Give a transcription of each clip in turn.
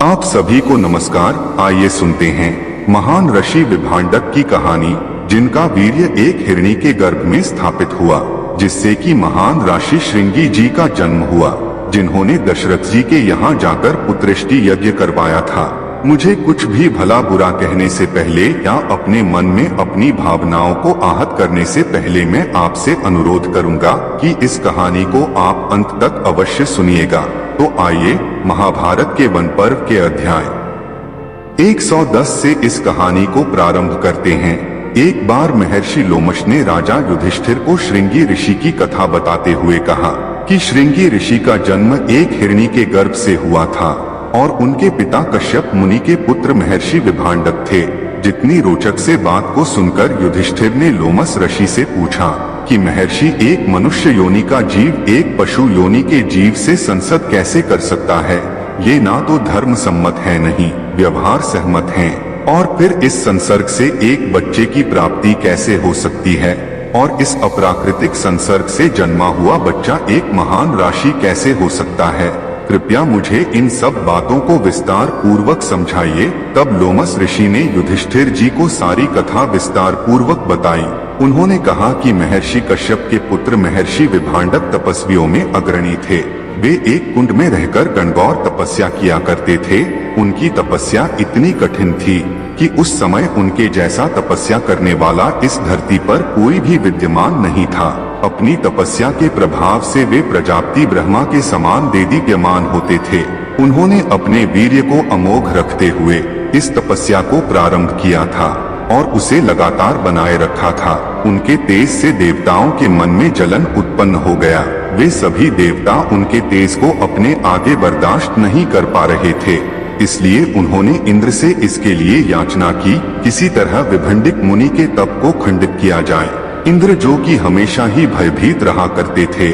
आप सभी को नमस्कार। आइए सुनते हैं महान ऋषि विभांडक की कहानी, जिनका वीर्य एक हिरणी के गर्भ में स्थापित हुआ, जिससे कि महान ऋषि श्रृंगी जी का जन्म हुआ, जिन्होंने दशरथ जी के यहाँ जाकर पुत्रेष्टि यज्ञ करवाया था। मुझे कुछ भी भला बुरा कहने से पहले या अपने मन में अपनी भावनाओं को आहत करने से पहले मैं आपसे अनुरोध करूंगा कि इस कहानी को आप अंत तक अवश्य सुनिएगा। तो आइए महाभारत के वन पर्व के अध्याय 110 से इस कहानी को प्रारंभ करते हैं। एक बार महर्षि लोमश ने राजा युधिष्ठिर को श्रृंगी ऋषि की कथा बताते हुए कहा कि श्रृंगी ऋषि का जन्म एक हिरणी के गर्भ से हुआ था और उनके पिता कश्यप मुनि के पुत्र महर्षि विभांडक थे। जितनी रोचक से बात को सुनकर युधिष्ठिर ने लोमस ऋषि से पूछा कि महर्षि, एक मनुष्य योनि का जीव एक पशु योनि के जीव से संसद कैसे कर सकता है? ये ना तो धर्म सम्मत है, नहीं व्यवहार सहमत है। और फिर इस संसर्ग से एक बच्चे की प्राप्ति कैसे हो सकती है? और इस अप्राकृतिक संसर्ग से जन्मा हुआ बच्चा एक महान ऋषि कैसे हो सकता है? कृपया मुझे इन सब बातों को विस्तार पूर्वक समझाइए। तब लोमस ऋषि ने युधिष्ठिर जी को सारी कथा विस्तार पूर्वक बताई। उन्होंने कहा कि महर्षि कश्यप के पुत्र महर्षि विभांडक तपस्वियों में अग्रणी थे। वे एक कुंड में रहकर गणगौर तपस्या किया करते थे। उनकी तपस्या इतनी कठिन थी कि उस समय उनके जैसा तपस्या करने वाला इस धरती पर कोई भी विद्यमान नहीं था। अपनी तपस्या के प्रभाव से वे प्रजापति ब्रह्मा के समान देदीप्यमान होते थे। उन्होंने अपने वीर्य को अमोघ रखते हुए इस तपस्या को प्रारंभ किया था और उसे लगातार बनाए रखा था। उनके तेज से देवताओं के मन में जलन उत्पन्न हो गया। वे सभी देवता उनके तेज को अपने आगे बर्दाश्त नहीं कर पा रहे थे। इसलिए उन्होंने इंद्र से इसके लिए याचना की, किसी तरह विभंडिक मुनि के तप को खंडित किया जाए। इंद्र, जो कि हमेशा ही भयभीत रहा करते थे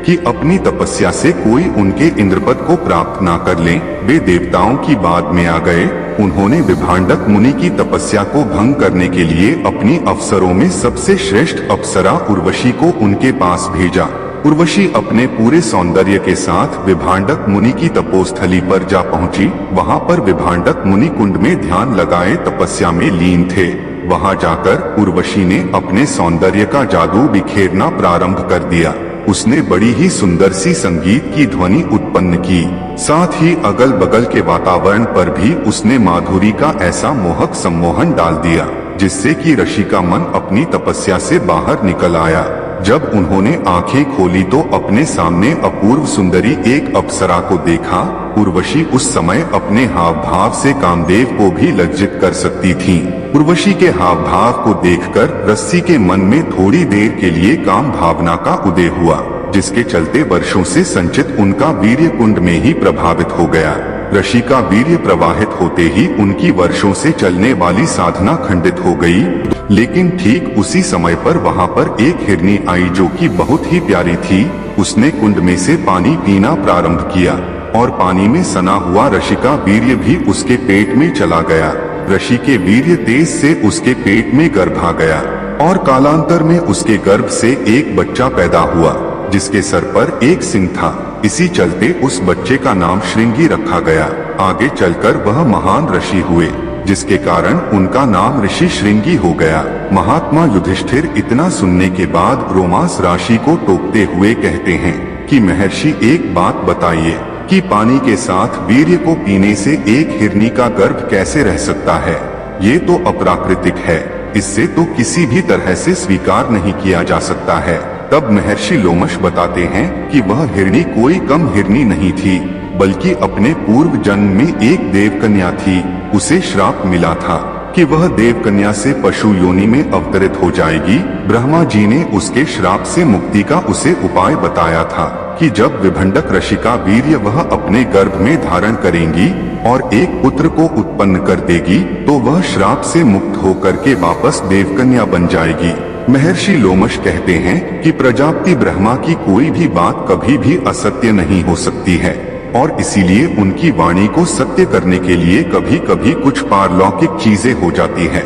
कि अपनी तपस्या से कोई उनके इंद्रपद को प्राप्त ना कर ले, वे देवताओं की बात में आ गए। उन्होंने विभांडक मुनि की तपस्या को भंग करने के लिए अपनी अप्सरों में सबसे श्रेष्ठ अप्सरा उर्वशी को उनके पास भेजा। उर्वशी अपने पूरे सौंदर्य के साथ विभांडक मुनि की तपोस्थली पर जा पहुंची। वहां पर विभांडक मुनि कुंड में ध्यान लगाए तपस्या में लीन थे। वहां जाकर उर्वशी ने अपने सौंदर्य का जादू बिखेरना प्रारंभ कर दिया। उसने बड़ी ही सुंदर सी संगीत की ध्वनि उत्पन्न की। साथ ही अगल बगल के वातावरण पर भी उसने माधुरी का ऐसा मोहक सम्मोहन डाल दिया, जिससे कि ऋषि का मन अपनी तपस्या से बाहर निकल आया। जब उन्होंने आंखें खोली तो अपने सामने अपूर्व सुंदरी एक अप्सरा को देखा। उर्वशी उस समय अपने हाव भाव से कामदेव को भी लज्जित कर सकती थी। उर्वशी के हाव भाव को देखकर रस्सी के मन में थोड़ी देर के लिए काम भावना का उदय हुआ, जिसके चलते वर्षों से संचित उनका वीर्य कुंड में ही प्रभावित हो गया। ऋषि का वीर्य प्रवाहित होते ही उनकी वर्षों से चलने वाली साधना खंडित हो गई। लेकिन ठीक उसी समय पर वहां पर एक हिरनी आई, जो कि बहुत ही प्यारी थी। उसने कुंड में से पानी पीना प्रारंभ किया और पानी में सना हुआ ऋषि का वीर्य भी उसके पेट में चला गया। ऋषि के वीर्य तेज से उसके पेट में गर्भ आ गया और कालांतर में उसके गर्भ से एक बच्चा पैदा हुआ, जिसके सर पर एक सिंह था। इसी चलते उस बच्चे का नाम श्रृंगी रखा गया। आगे चलकर वह महान ऋषि हुए, जिसके कारण उनका नाम ऋषि श्रृंगी हो गया। महात्मा युधिष्ठिर इतना सुनने के बाद रोमांस राशि को टोकते हुए कहते हैं कि महर्षि, एक बात बताइए कि पानी के साथ वीर्य को पीने से एक हिरनी का गर्भ कैसे रह सकता है? ये तो अप्राकृतिक है। इससे तो किसी भी तरह से स्वीकार नहीं किया जा सकता है। तब महर्षि लोमश बताते हैं कि वह हिरणी कोई कम हिरणी नहीं थी, बल्कि अपने पूर्व जन्म में एक देवकन्या थी। उसे श्राप मिला था कि वह देवकन्या से पशु योनि में अवतरित हो जाएगी। ब्रह्मा जी ने उसके श्राप से मुक्ति का उसे उपाय बताया था कि जब विभंडक ऋषि का वीर्य वह अपने गर्भ में धारण करेंगी और एक पुत्र को उत्पन्न कर देगी, तो वह श्राप से मुक्त होकर के वापस देवकन्या बन जाएगी। महर्षि लोमश कहते हैं कि प्रजापति ब्रह्मा की कोई भी बात कभी भी असत्य नहीं हो सकती है और इसीलिए उनकी वाणी को सत्य करने के लिए कभी कभी कुछ पारलौकिक चीजें हो जाती हैं,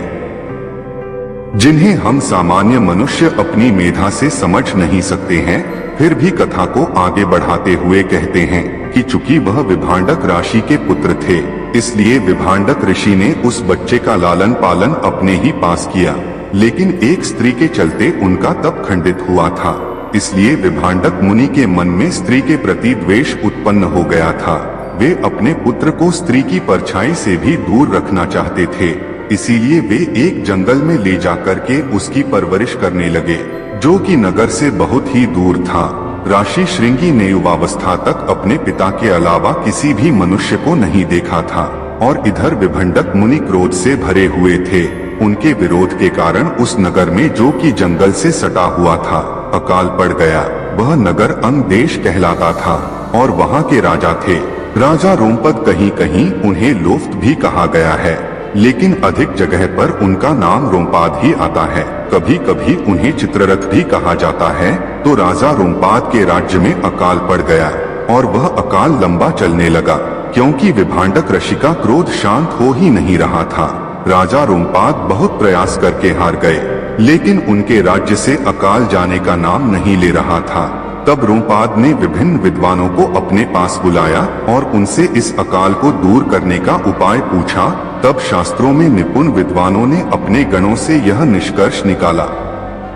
जिन्हें हम सामान्य मनुष्य अपनी मेधा से समझ नहीं सकते हैं। फिर भी कथा को आगे बढ़ाते हुए कहते हैं कि चूंकि वह विभांडक राशि के पुत्र थे, इसलिए विभांडक ऋषि ने उस बच्चे का लालन पालन अपने ही पास किया, लेकिन एक स्त्री के चलते उनका तप खंडित हुआ था। इसलिए विभांडक मुनि के मन में स्त्री के प्रति द्वेष उत्पन्न हो गया था। वे अपने पुत्र को स्त्री की परछाई से भी दूर रखना चाहते थे। इसीलिए वे एक जंगल में ले जाकर के उसकी परवरिश करने लगे, जो कि नगर से बहुत ही दूर था। ऋषि श्रृंगी ने युवावस्था तक अपने पिता के अलावा किसी भी मनुष्य को नहीं देखा था, और इधर विभंडक मुनि क्रोध से भरे हुए थे। उनके विरोध के कारण उस नगर में, जो कि जंगल से सटा हुआ था, अकाल पड़ गया। वह नगर अंग देश कहलाता था और वहाँ के राजा थे राजा रोमपद। कहीं कहीं उन्हें लोफ्त भी कहा गया है, लेकिन अधिक जगह पर उनका नाम रोमपाद ही आता है। कभी कभी उन्हें चित्ररथ भी कहा जाता है। तो राजा रोमपाद के राज्य में अकाल पड़ गया और वह अकाल लंबा चलने लगा, क्योंकि विभांडक ऋषि का क्रोध शांत हो ही नहीं रहा था। राजा रोमपाद बहुत प्रयास करके हार गए, लेकिन उनके राज्य से अकाल जाने का नाम नहीं ले रहा था। तब रोमपाद ने विभिन्न विद्वानों को अपने पास बुलाया और उनसे इस अकाल को दूर करने का उपाय पूछा। तब शास्त्रों में निपुण विद्वानों ने अपने गणों से यह निष्कर्ष निकाला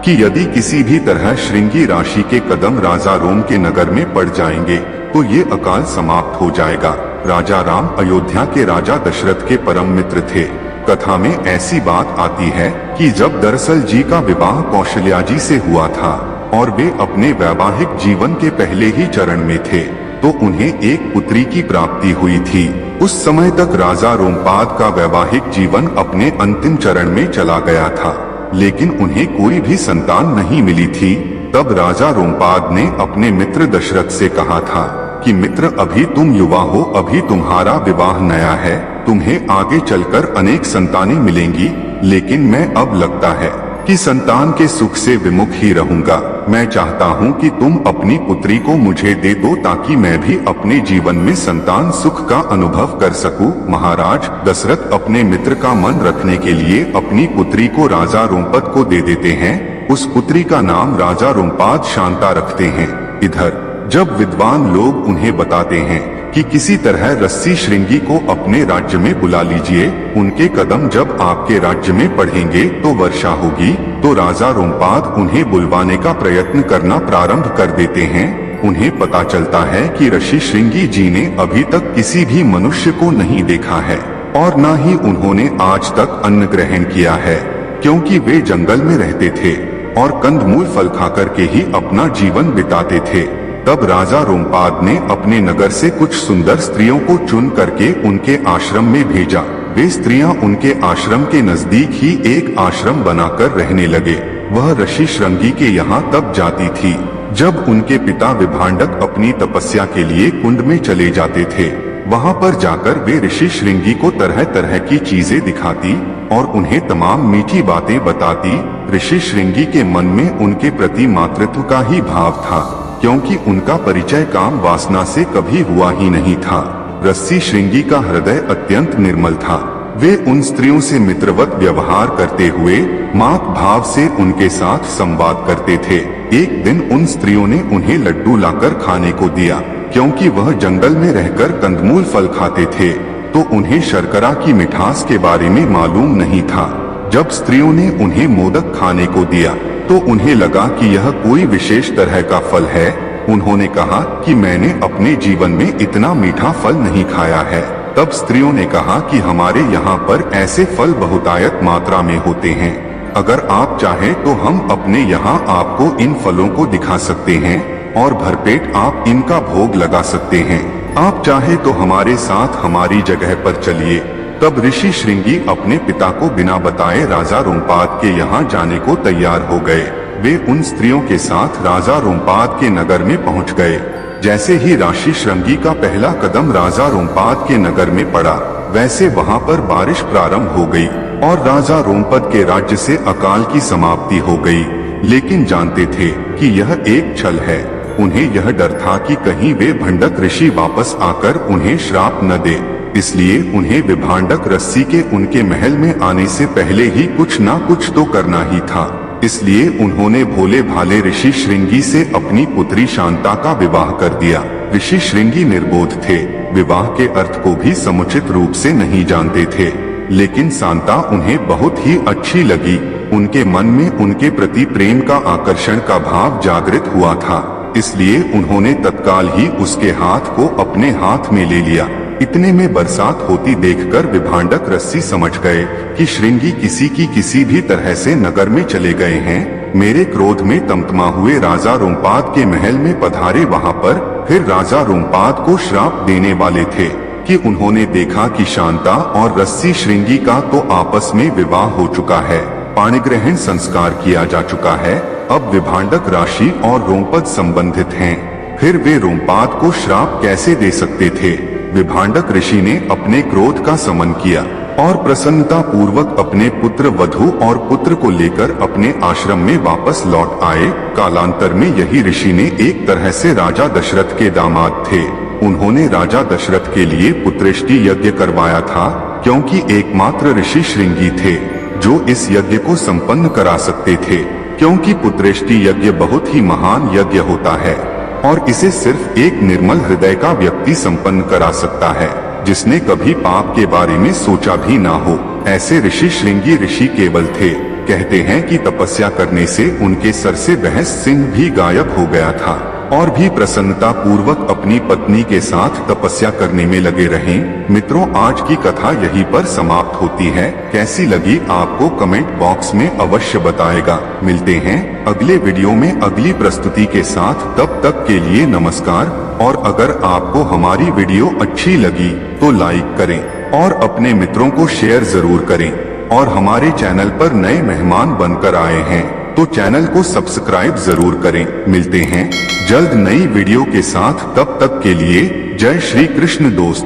कि यदि किसी भी तरह श्रृंगी राशि के कदम राजा रोम के नगर में पड़ जाएंगे तो ये अकाल समाप्त हो जाएगा। राजा राम अयोध्या के राजा दशरथ के परम मित्र थे। कथा में ऐसी बात आती है कि जब दरअसल जी का विवाह कौशल्या जी से हुआ था और वे अपने वैवाहिक जीवन के पहले ही चरण में थे, तो उन्हें एक पुत्री की प्राप्ति हुई थी। उस समय तक राजा रोमपाद का वैवाहिक जीवन अपने अंतिम चरण में चला गया था, लेकिन उन्हें कोई भी संतान नहीं मिली थी। तब राजा रोमपाद ने अपने मित्र दशरथ से कहा था कि मित्र, अभी तुम युवा हो, अभी तुम्हारा विवाह नया है, तुम्हें आगे चलकर अनेक संतानें मिलेंगी, लेकिन मैं अब लगता है कि संतान के सुख से विमुख ही रहूंगा। मैं चाहता हूं कि तुम अपनी पुत्री को मुझे दे दो, ताकि मैं भी अपने जीवन में संतान सुख का अनुभव कर सकूं। महाराज दशरथ अपने मित्र का मन रखने के लिए अपनी पुत्री को राजा रोमपद को दे देते हैं। उस पुत्री का नाम राजा रोमपाद शांता रखते हैं। इधर जब विद्वान लोग उन्हें बताते हैं कि किसी तरह ऋषि श्रृंगी को अपने राज्य में बुला लीजिए, उनके कदम जब आपके राज्य में पड़ेंगे तो वर्षा होगी, तो राजा रोमपाद उन्हें बुलवाने का प्रयत्न करना प्रारंभ कर देते हैं। उन्हें पता चलता है कि ऋषि श्रृंगी जी ने अभी तक किसी भी मनुष्य को नहीं देखा है और न ही उन्होंने आज तक अन्न ग्रहण किया है, क्योंकि वे जंगल में रहते थे और कंदमूल फल खाकर के ही अपना जीवन बिताते थे। तब राजा रोमपाद ने अपने नगर से कुछ सुंदर स्त्रियों को चुन करके उनके आश्रम में भेजा। वे स्त्रियां उनके आश्रम के नजदीक ही एक आश्रम बनाकर रहने लगे। वह ऋषि श्रृंगी के यहाँ तब जाती थी जब उनके पिता विभांडक अपनी तपस्या के लिए कुंड में चले जाते थे। वहाँ पर जाकर वे ऋषि श्रृंगी को तरह तरह की चीजें दिखाती और उन्हें तमाम मीठी बातें बताती। ऋषि श्रृंगी के मन में उनके प्रति मातृत्व का ही भाव था, क्योंकि उनका परिचय काम वासना से कभी हुआ ही नहीं था। ऋषि श्रृंगी का हृदय अत्यंत निर्मल था। वे उन स्त्रियों से मित्रवत व्यवहार करते हुए मात भाव से उनके साथ संवाद करते थे। एक दिन उन स्त्रियों ने उन्हें लड्डू लाकर खाने को दिया, क्योंकि वह जंगल में रहकर कंदमूल फल खाते थे, तो उन्हें शर्करा की मिठास के बारे में मालूम नहीं था। जब स्त्रियों ने उन्हें मोदक खाने को दिया तो उन्हें लगा कि यह कोई विशेष तरह का फल है। उन्होंने कहा कि मैंने अपने जीवन में इतना मीठा फल नहीं खाया है। तब स्त्रियों ने कहा कि हमारे यहाँ पर ऐसे फल बहुतायत मात्रा में होते हैं। अगर आप चाहें तो हम अपने यहाँ आपको इन फलों को दिखा सकते हैं और भरपेट आप इनका भोग लगा सकते हैं। आप चाहे तो हमारे साथ हमारी जगह पर चलिए। तब ऋषि श्रृंगी अपने पिता को बिना बताए राजा रोमपाद के यहाँ जाने को तैयार हो गए। वे उन स्त्रियों के साथ राजा रोमपाद के नगर में पहुँच गए। जैसे ही ऋषि श्रृंगी का पहला कदम राजा रोमपाद के नगर में पड़ा, वैसे वहाँ पर बारिश प्रारंभ हो गई और राजा रोमपद के राज्य से अकाल की समाप्ति हो गई। लेकिन जानते थे कि यह एक छल है। उन्हें यह डर था कि कहीं वे भंडक ऋषि वापस आकर उन्हें श्राप न दे, इसलिए उन्हें विभांडक ऋषि के उनके महल में आने से पहले ही कुछ ना कुछ तो करना ही था। इसलिए उन्होंने भोले भाले ऋषि श्रृंगी से अपनी पुत्री शांता का विवाह कर दिया। ऋषि श्रृंगी निर्बोध थे। विवाह के अर्थ को भी समुचित रूप से नहीं जानते थे, लेकिन शांता उन्हें बहुत ही अच्छी लगी। उनके मन में उनके प्रति प्रेम का आकर्षण का भाव जागृत हुआ था, इसलिए उन्होंने तत्काल ही उसके हाथ को अपने हाथ में ले लिया। इतने में बरसात होती देखकर विभांडक रस्सी समझ गए कि श्रृंगी किसी भी तरह से नगर में चले गए हैं। मेरे क्रोध में तमतमा हुए राजा रोमपाद के महल में पधारे। वहां पर फिर राजा रोमपाद को श्राप देने वाले थे कि उन्होंने देखा कि शांता और रस्सी श्रृंगी का तो आपस में विवाह हो चुका है, पाणिग्रहण संस्कार किया जा चुका है। अब विभांडक राशि और रोमपद संबंधित हैं, फिर वे रोमपाद को श्राप कैसे दे सकते थे। विभांडक ऋषि ने अपने क्रोध का शमन किया और प्रसन्नता पूर्वक अपने पुत्र वधु और पुत्र को लेकर अपने आश्रम में वापस लौट आए। कालांतर में यही ऋषि ने एक तरह से राजा दशरथ के दामाद थे। उन्होंने राजा दशरथ के लिए पुत्रेष्टि यज्ञ करवाया था, क्योंकि एकमात्र ऋषि श्रृंगी थे जो इस यज्ञ को संपन्न करा सकते थे, क्योंकि पुत्रेष्टि यज्ञ बहुत ही महान यज्ञ होता है और इसे सिर्फ एक निर्मल हृदय का व्यक्ति संपन्न करा सकता है, जिसने कभी पाप के बारे में सोचा भी ना हो। ऐसे ऋषि श्रृंगी ऋषि केवल थे। कहते हैं कि तपस्या करने से उनके सर से बहस सिंह भी गायब हो गया था और भी प्रसन्नता पूर्वक अपनी पत्नी के साथ तपस्या करने में लगे रहे। मित्रों, आज की कथा यहीं पर समाप्त होती है। कैसी लगी आपको कमेंट बॉक्स में अवश्य बताएगा। मिलते हैं अगले वीडियो में अगली प्रस्तुति के साथ। तब तक के लिए नमस्कार। और अगर आपको हमारी वीडियो अच्छी लगी तो लाइक करें और अपने मित्रों को शेयर जरूर करें। और हमारे चैनल पर नए मेहमान बनकर आए हैं तो चैनल को सब्सक्राइब जरूर करें। मिलते हैं जल्द नई वीडियो के साथ। तब तक के लिए जय श्री कृष्ण दोस्त।